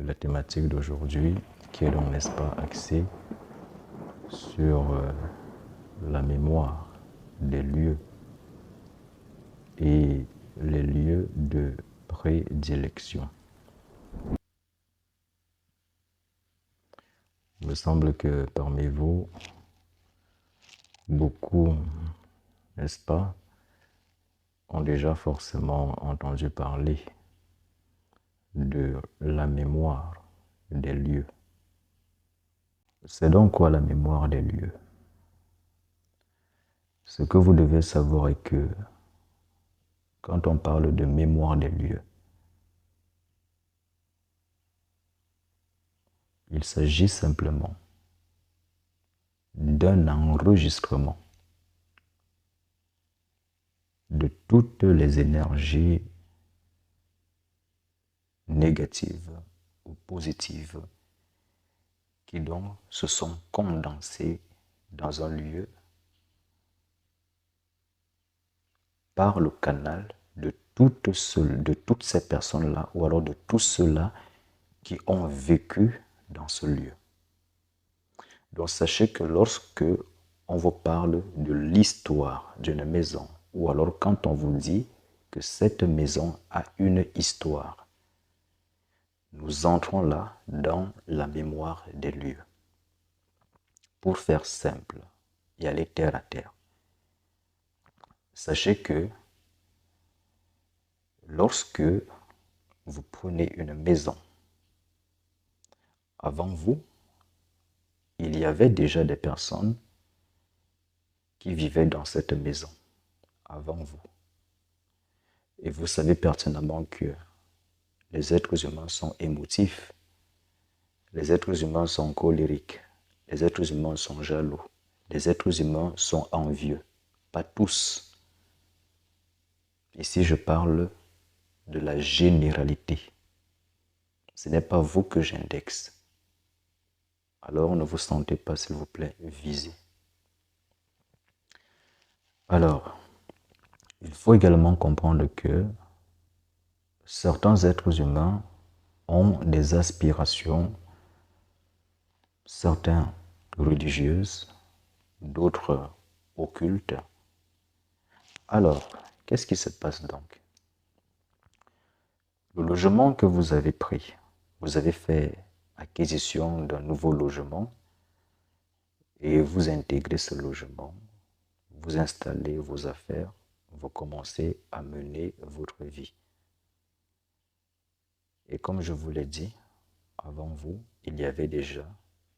la thématique d'aujourd'hui qui est donc, n'est-ce pas, axée sur la mémoire des lieux et les lieux de prédilection. Il me semble que parmi vous, beaucoup, n'est-ce pas, ont déjà forcément entendu parler de la mémoire des lieux. C'est donc quoi la mémoire des lieux? Ce que vous devez savoir est que quand on parle de mémoire des lieux, il s'agit simplement d'un enregistrement de toutes les énergies négatives ou positives qui donc se sont condensées dans un lieu par le canal de toutes ces personnes-là ou alors de tous ceux-là qui ont vécu dans ce lieu. Donc sachez que lorsque on vous parle de l'histoire d'une maison ou alors quand on vous dit que cette maison a une histoire, nous entrons là dans la mémoire des lieux. Pour faire simple et aller terre à terre, sachez que lorsque vous prenez une maison, avant vous, il y avait déjà des personnes qui vivaient dans cette maison, avant vous. Et vous savez pertinemment que les êtres humains sont émotifs, les êtres humains sont colériques, les êtres humains sont jaloux, les êtres humains sont envieux. Pas tous. Ici, je parle de la généralité. Ce n'est pas vous que j'indexe. Alors ne vous sentez pas, s'il vous plaît, visé. Alors, il faut également comprendre que certains êtres humains ont des aspirations, certains religieuses, d'autres occultes. Alors, qu'est-ce qui se passe donc? Le logement que vous avez pris, vous avez fait acquisition d'un nouveau logement et vous intégrez ce logement, vous installez vos affaires, vous commencez à mener votre vie. Et comme je vous l'ai dit, avant vous, il y avait déjà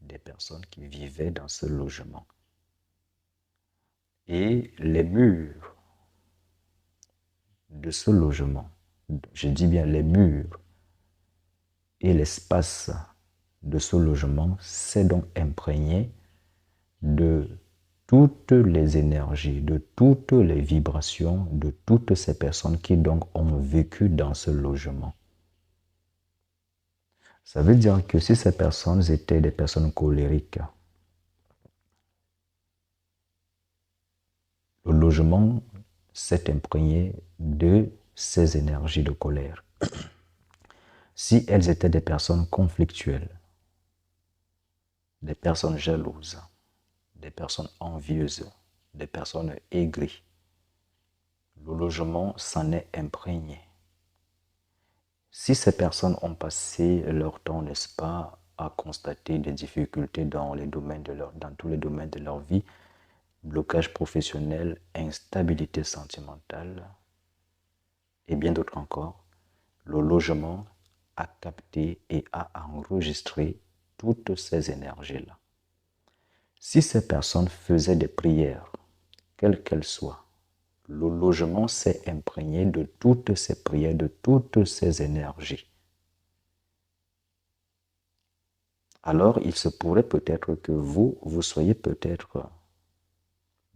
des personnes qui vivaient dans ce logement. Et les murs de ce logement, je dis bien les murs et l'espace de ce logement s'est donc imprégné de toutes les énergies, de toutes les vibrations de toutes ces personnes qui donc ont vécu dans ce logement. Ça veut dire que si ces personnes étaient des personnes colériques, le logement s'est imprégné de ces énergies de colère. Si elles étaient des personnes conflictuelles, des personnes jalouses, des personnes envieuses, des personnes aigries, le logement s'en est imprégné. Si ces personnes ont passé leur temps, n'est-ce pas, à constater des difficultés dans tous les domaines de leur vie, blocage professionnel, instabilité sentimentale et bien d'autres encore, le logement a capté et a enregistré toutes ces énergies-là. Si ces personnes faisaient des prières, quelles qu'elles soient, le logement s'est imprégné de toutes ces prières, de toutes ces énergies. Alors, il se pourrait peut-être que vous soyez peut-être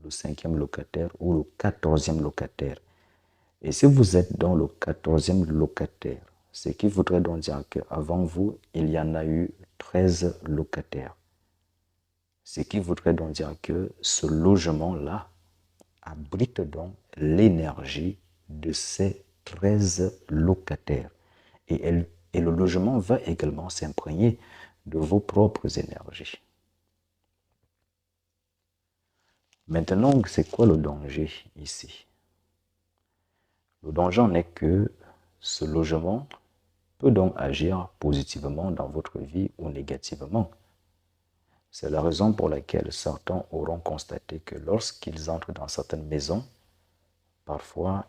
le 5e locataire ou le 14e locataire. Et si vous êtes dans le 14e locataire, ce qui voudrait donc dire qu'avant vous, il y en a eu 13 locataires. Ce qui voudrait donc dire que ce logement-là abrite donc l'énergie de ces 13 locataires. Et Et le logement va également s'imprégner de vos propres énergies. Maintenant, c'est quoi le danger ici? Le danger en est que ce logement peut donc agir positivement dans votre vie ou négativement. C'est la raison pour laquelle certains auront constaté que lorsqu'ils entrent dans certaines maisons, parfois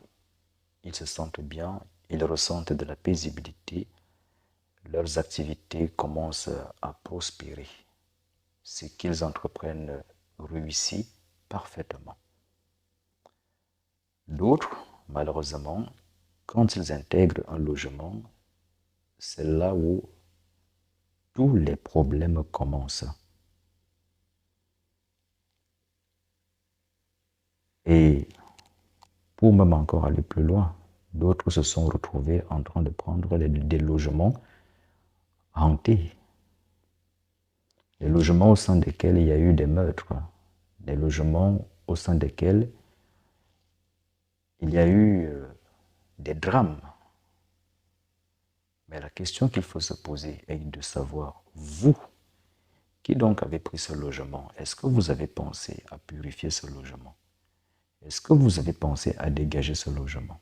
ils se sentent bien, ils ressentent de la paisibilité, leurs activités commencent à prospérer. Ce qu'ils entreprennent réussit parfaitement. D'autres, malheureusement, quand ils intègrent un logement, c'est là où tous les problèmes commencent. Et pour même encore aller plus loin, d'autres se sont retrouvés en train de prendre des logements hantés. Des logements au sein desquels il y a eu des meurtres. Des logements au sein desquels il y a eu des drames. Mais la question qu'il faut se poser est de savoir, vous, qui donc avez pris ce logement, est-ce que vous avez pensé à purifier ce logement? Est-ce que vous avez pensé à dégager ce logement?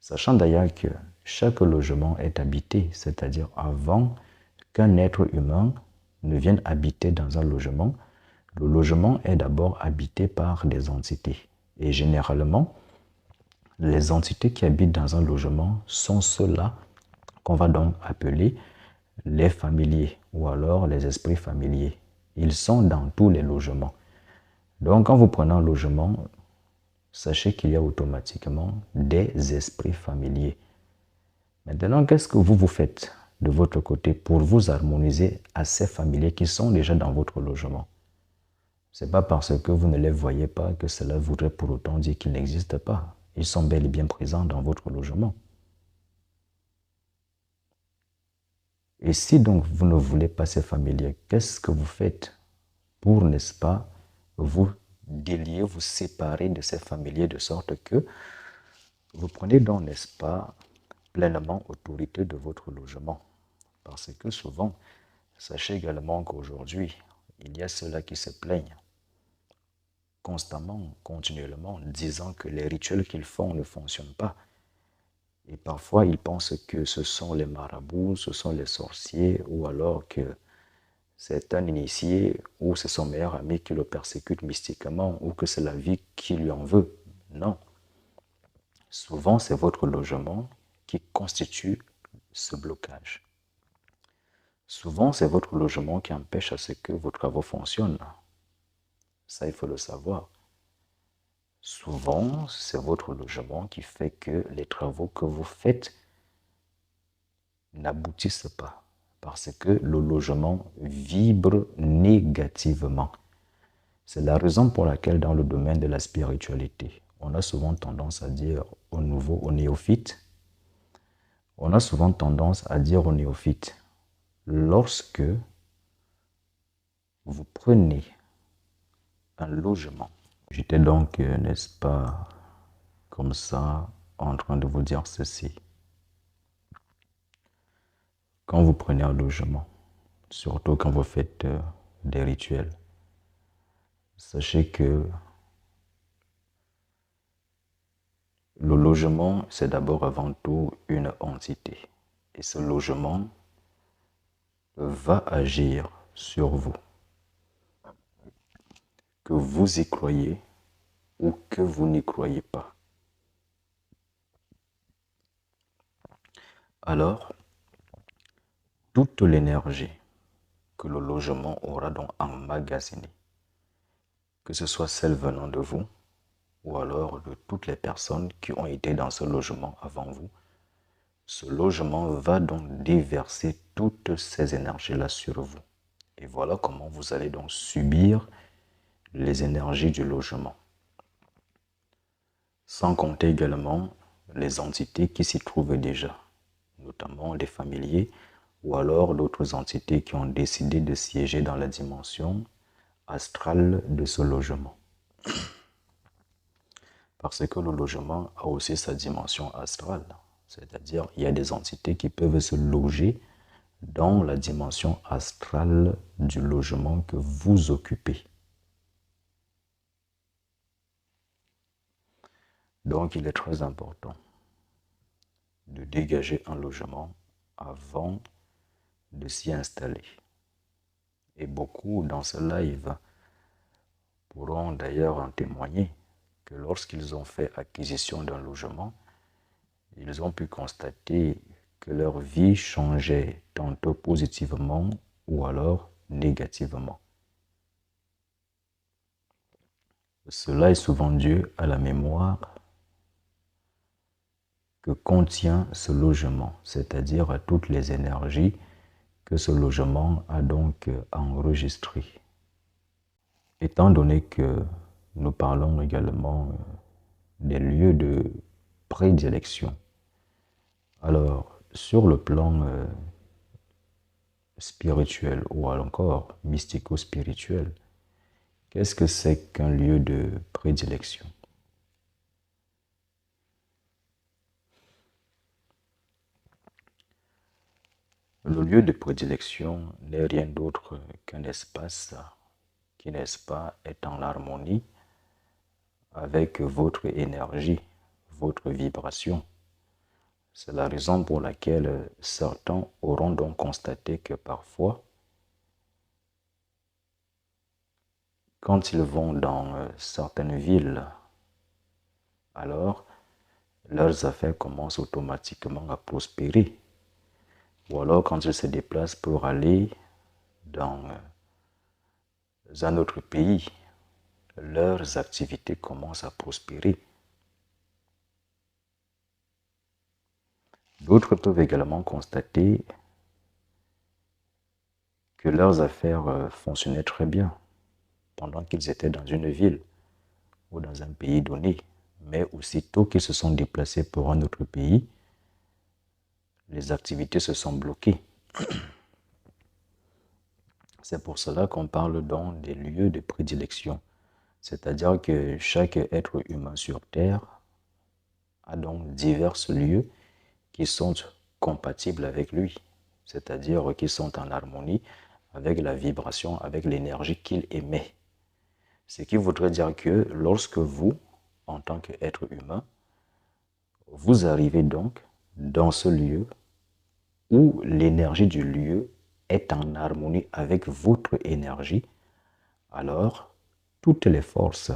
Sachant d'ailleurs que chaque logement est habité, c'est-à-dire avant qu'un être humain ne vienne habiter dans un logement, le logement est d'abord habité par des entités. Et généralement, les entités qui habitent dans un logement sont ceux-là qu'on va donc appeler les familiers ou alors les esprits familiers. Ils sont dans tous les logements. Donc quand vous prenez un logement, sachez qu'il y a automatiquement des esprits familiers. Maintenant, qu'est-ce que vous faites de votre côté pour vous harmoniser à ces familiers qui sont déjà dans votre logement? Ce n'est pas parce que vous ne les voyez pas que cela voudrait pour autant dire qu'ils n'existent pas. Ils sont bel et bien présents dans votre logement. Et si donc vous ne voulez pas ces familiers, qu'est-ce que vous faites pour, n'est-ce pas, vous délier, vous séparer de ces familiers de sorte que vous prenez donc, n'est-ce pas, pleinement autorité de votre logement? Parce que souvent, sachez également qu'aujourd'hui, il y a ceux-là qui se plaignent constamment, continuellement, disant que les rituels qu'ils font ne fonctionnent pas. Et parfois, ils pensent que ce sont les marabouts, ce sont les sorciers, ou alors que c'est un initié, ou c'est son meilleur ami qui le persécute mystiquement, ou que c'est la vie qui lui en veut. Non. Souvent, c'est votre logement qui constitue ce blocage. Souvent, c'est votre logement qui empêche à ce que vos travaux fonctionnent. Ça, il faut le savoir. Souvent, c'est votre logement qui fait que les travaux que vous faites n'aboutissent pas parce que le logement vibre négativement. C'est la raison pour laquelle dans le domaine de la spiritualité, on a souvent tendance à dire aux néophytes, lorsque vous prenez un logement, j'étais donc, n'est-ce pas, comme ça, en train de vous dire ceci. Quand vous prenez un logement, surtout quand vous faites des rituels, sachez que le logement, c'est d'abord avant tout une entité. Et ce logement va agir sur vous. Que vous y croyez ou que vous n'y croyez pas. Alors, toute l'énergie que le logement aura donc emmagasinée, que ce soit celle venant de vous ou alors de toutes les personnes qui ont été dans ce logement avant vous, ce logement va donc déverser toutes ces énergies-là sur vous. Et voilà comment vous allez donc subir les énergies du logement. Sans compter également les entités qui s'y trouvent déjà, notamment les familiers ou alors d'autres entités qui ont décidé de siéger dans la dimension astrale de ce logement. Parce que le logement a aussi sa dimension astrale, C'est-à-dire, il y a des entités qui peuvent se loger dans la dimension astrale du logement que vous occupez. Donc, il est très important de dégager un logement avant de s'y installer. Et beaucoup dans ce live pourront d'ailleurs en témoigner que lorsqu'ils ont fait acquisition d'un logement, ils ont pu constater que leur vie changeait tantôt positivement ou alors négativement. Cela est souvent dû à la mémoire que contient ce logement, c'est-à-dire à toutes les énergies que ce logement a donc enregistrées. Étant donné que nous parlons également des lieux de prédilection, alors sur le plan spirituel ou encore mystico-spirituel, qu'est-ce que c'est qu'un lieu de prédilection? Le lieu de prédilection n'est rien d'autre qu'un espace qui, n'est-ce pas, est en harmonie avec votre énergie, votre vibration. C'est la raison pour laquelle certains auront donc constaté que parfois, quand ils vont dans certaines villes, alors leurs affaires commencent automatiquement à prospérer. Ou alors quand ils se déplacent pour aller dans un autre pays, leurs activités commencent à prospérer. D'autres peuvent également constater que leurs affaires fonctionnaient très bien pendant qu'ils étaient dans une ville ou dans un pays donné. Mais aussitôt qu'ils se sont déplacés pour un autre pays, les activités se sont bloquées. C'est pour cela qu'on parle donc des lieux de prédilection. C'est-à-dire que chaque être humain sur Terre a donc divers lieux qui sont compatibles avec lui. C'est-à-dire qui sont en harmonie avec la vibration, avec l'énergie qu'il émet. Ce qui voudrait dire que lorsque vous, en tant qu'être humain, vous arrivez donc dans ce lieu où l'énergie du lieu est en harmonie avec votre énergie, alors toutes les forces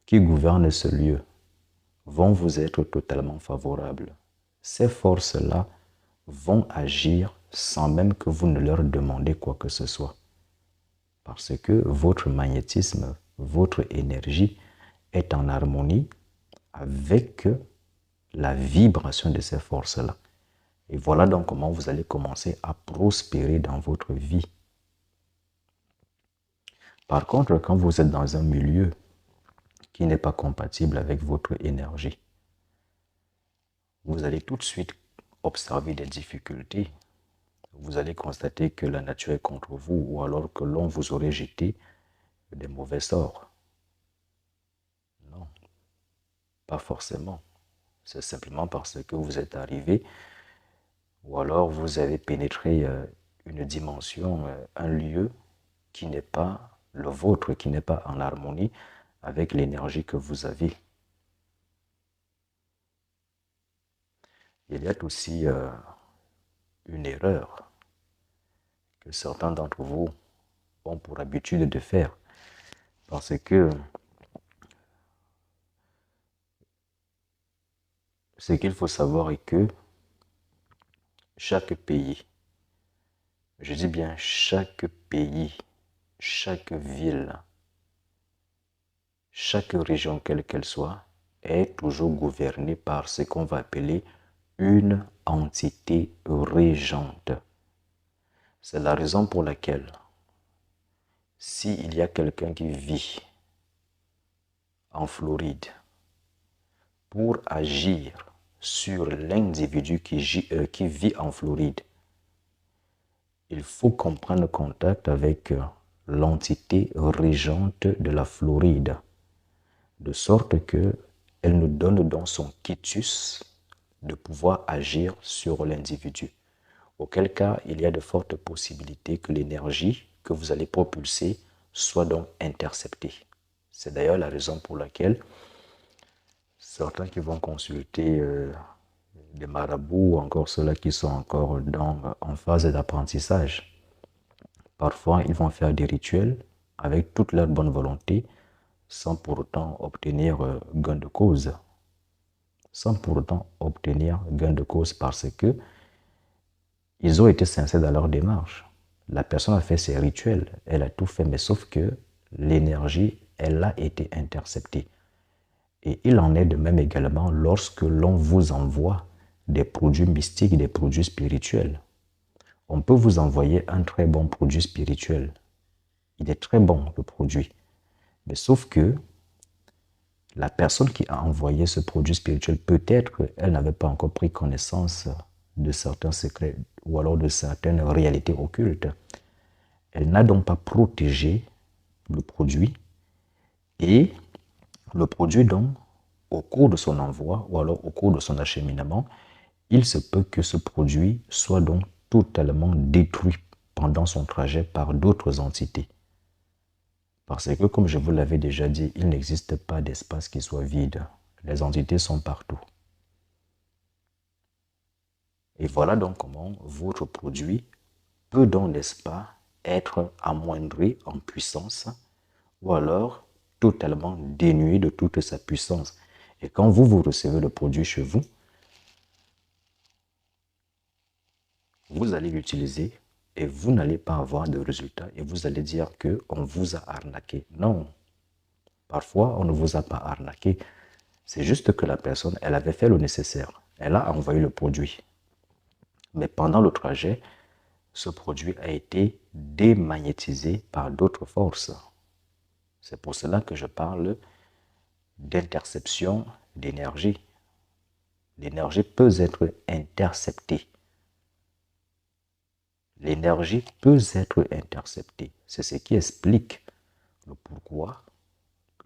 qui gouvernent ce lieu vont vous être totalement favorables. Ces forces-là vont agir sans même que vous ne leur demandez quoi que ce soit. Parce que votre magnétisme, votre énergie est en harmonie avec la vibration de ces forces-là. Et voilà donc comment vous allez commencer à prospérer dans votre vie. Par contre, quand vous êtes dans un milieu qui n'est pas compatible avec votre énergie, vous allez tout de suite observer des difficultés. Vous allez constater que la nature est contre vous ou alors que l'on vous aurait jeté des mauvais sorts. Non, pas forcément. C'est simplement parce que vous êtes arrivé ou alors vous avez pénétré une dimension, un lieu qui n'est pas le vôtre, qui n'est pas en harmonie avec l'énergie que vous avez. Il y a aussi une erreur que certains d'entre vous ont pour habitude de faire. Parce que ce qu'il faut savoir est que chaque pays, je dis bien chaque pays, chaque ville, chaque région quelle qu'elle soit, est toujours gouvernée par ce qu'on va appeler une entité régente. C'est la raison pour laquelle, s'il y a quelqu'un qui vit en Floride, pour agir sur l'individu qui vit en Floride, il faut qu'on prenne contact avec l'entité régente de la Floride, de sorte qu'elle nous donne donc son quitus de pouvoir agir sur l'individu. Auquel cas, il y a de fortes possibilités que l'énergie que vous allez propulser soit donc interceptée. C'est d'ailleurs la raison pour laquelle certains qui vont consulter des marabouts ou encore ceux-là qui sont encore en phase d'apprentissage, parfois ils vont faire des rituels avec toute leur bonne volonté sans pour autant obtenir gain de cause. Sans pour autant obtenir gain de cause parce que ils ont été sincères dans leur démarche. La personne a fait ses rituels, elle a tout fait, mais sauf que l'énergie, elle a été interceptée. Et il en est de même également lorsque l'on vous envoie des produits mystiques, des produits spirituels. On peut vous envoyer un très bon produit spirituel. Il est très bon, le produit. Mais sauf que la personne qui a envoyé ce produit spirituel, peut-être elle n'avait pas encore pris connaissance de certains secrets ou alors de certaines réalités occultes. Elle n'a donc pas protégé le produit et le produit donc, au cours de son envoi ou alors au cours de son acheminement, il se peut que ce produit soit donc totalement détruit pendant son trajet par d'autres entités. Parce que, comme je vous l'avais déjà dit, il n'existe pas d'espace qui soit vide. Les entités sont partout. Et voilà donc comment votre produit peut donc, n'est-ce pas, être amoindri en puissance ou alors totalement dénué de toute sa puissance. Et quand vous recevez le produit chez vous, vous allez l'utiliser et vous n'allez pas avoir de résultat et vous allez dire qu'on vous a arnaqué. Non, parfois on ne vous a pas arnaqué. C'est juste que la personne, elle avait fait le nécessaire. Elle a envoyé le produit. Mais pendant le trajet, ce produit a été démagnétisé par d'autres forces. C'est pour cela que je parle d'interception d'énergie. L'énergie peut être interceptée. L'énergie peut être interceptée. C'est ce qui explique le pourquoi,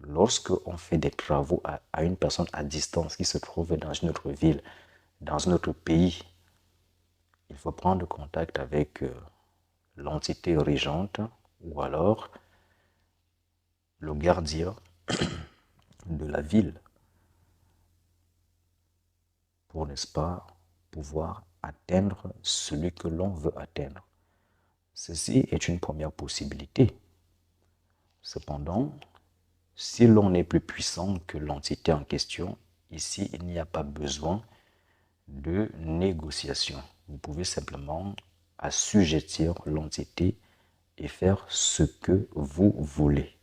lorsque on fait des travaux à une personne à distance qui se trouve dans une autre ville, dans un autre pays, il faut prendre contact avec l'entité régente ou alors le gardien de la ville pour, n'est-ce pas, pouvoir atteindre celui que l'on veut atteindre. Ceci est une première possibilité. Cependant, si l'on est plus puissant que l'entité en question, ici, il n'y a pas besoin de négociation. Vous pouvez simplement assujettir l'entité et faire ce que vous voulez.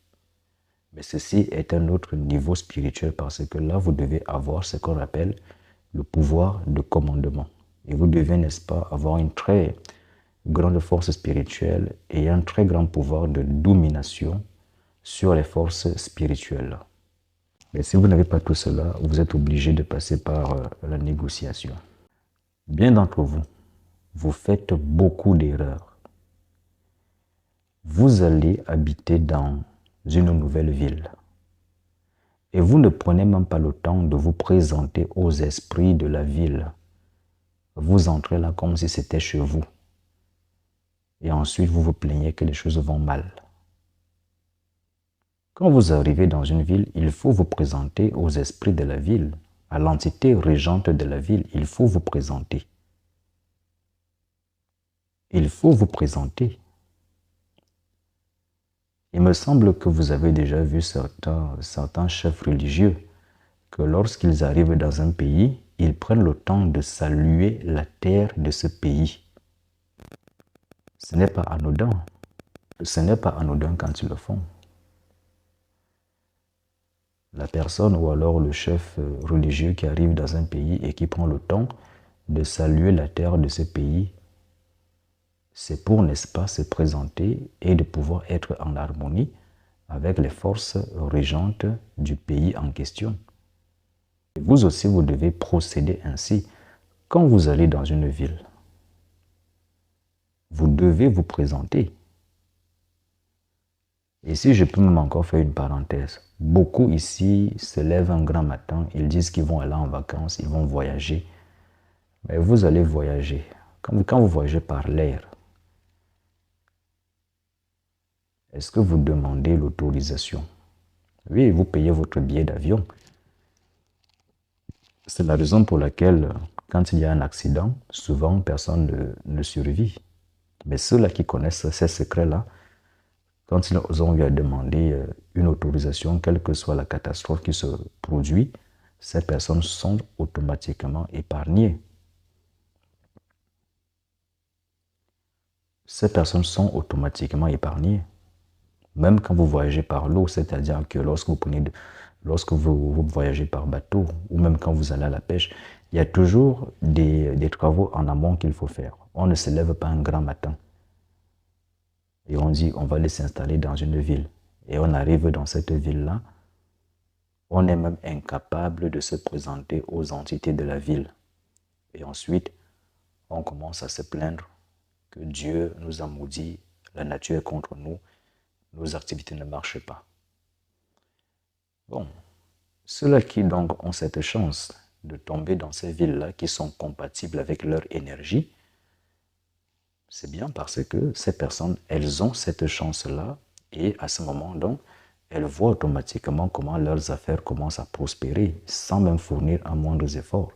Mais ceci est un autre niveau spirituel parce que là, vous devez avoir ce qu'on appelle le pouvoir de commandement. Et vous devez, n'est-ce pas, avoir une très grande force spirituelle et un très grand pouvoir de domination sur les forces spirituelles. Mais si vous n'avez pas tout cela, vous êtes obligé de passer par la négociation. Bien d'entre vous, vous faites beaucoup d'erreurs. Vous allez habiter dans une nouvelle ville. Et vous ne prenez même pas le temps de vous présenter aux esprits de la ville. Vous entrez là comme si c'était chez vous. Et ensuite, vous vous plaignez que les choses vont mal. Quand vous arrivez dans une ville, il faut vous présenter aux esprits de la ville, à l'entité régente de la ville. Il faut vous présenter. Il faut vous présenter. Il me semble que vous avez déjà vu certains chefs religieux que lorsqu'ils arrivent dans un pays, ils prennent le temps de saluer la terre de ce pays. Ce n'est pas anodin. Ce n'est pas anodin quand ils le font. La personne ou alors le chef religieux qui arrive dans un pays et qui prend le temps de saluer la terre de ce pays, c'est pour, n'est-ce pas, se présenter et de pouvoir être en harmonie avec les forces régentes du pays en question. Et vous aussi, vous devez procéder ainsi. Quand vous allez dans une ville, vous devez vous présenter. Et si je peux même encore faire une parenthèse, beaucoup ici se lèvent un grand matin, ils disent qu'ils vont aller en vacances, ils vont voyager. Mais vous allez voyager. Quand vous voyagez par l'air, est-ce que vous demandez l'autorisation? Oui, vous payez votre billet d'avion. C'est la raison pour laquelle, quand il y a un accident, souvent personne ne survit. Mais ceux-là qui connaissent ces secrets-là, quand ils ont eu à demander une autorisation, quelle que soit la catastrophe qui se produit, ces personnes sont automatiquement épargnées. Ces personnes sont automatiquement épargnées. Même quand vous voyagez par l'eau, c'est-à-dire que lorsque vous voyagez par bateau, ou même quand vous allez à la pêche, il y a toujours des travaux en amont qu'il faut faire. On ne se lève pas un grand matin et on dit on va aller s'installer dans une ville. Et on arrive dans cette ville-là, on est même incapable de se présenter aux entités de la ville. Et ensuite, on commence à se plaindre que Dieu nous a maudits, la nature est contre nous, nos activités ne marchent pas. Bon, ceux-là qui donc ont cette chance de tomber dans ces villes-là qui sont compatibles avec leur énergie, c'est bien parce que ces personnes, elles ont cette chance-là et à ce moment donc, elles voient automatiquement comment leurs affaires commencent à prospérer sans même fournir un moindre effort.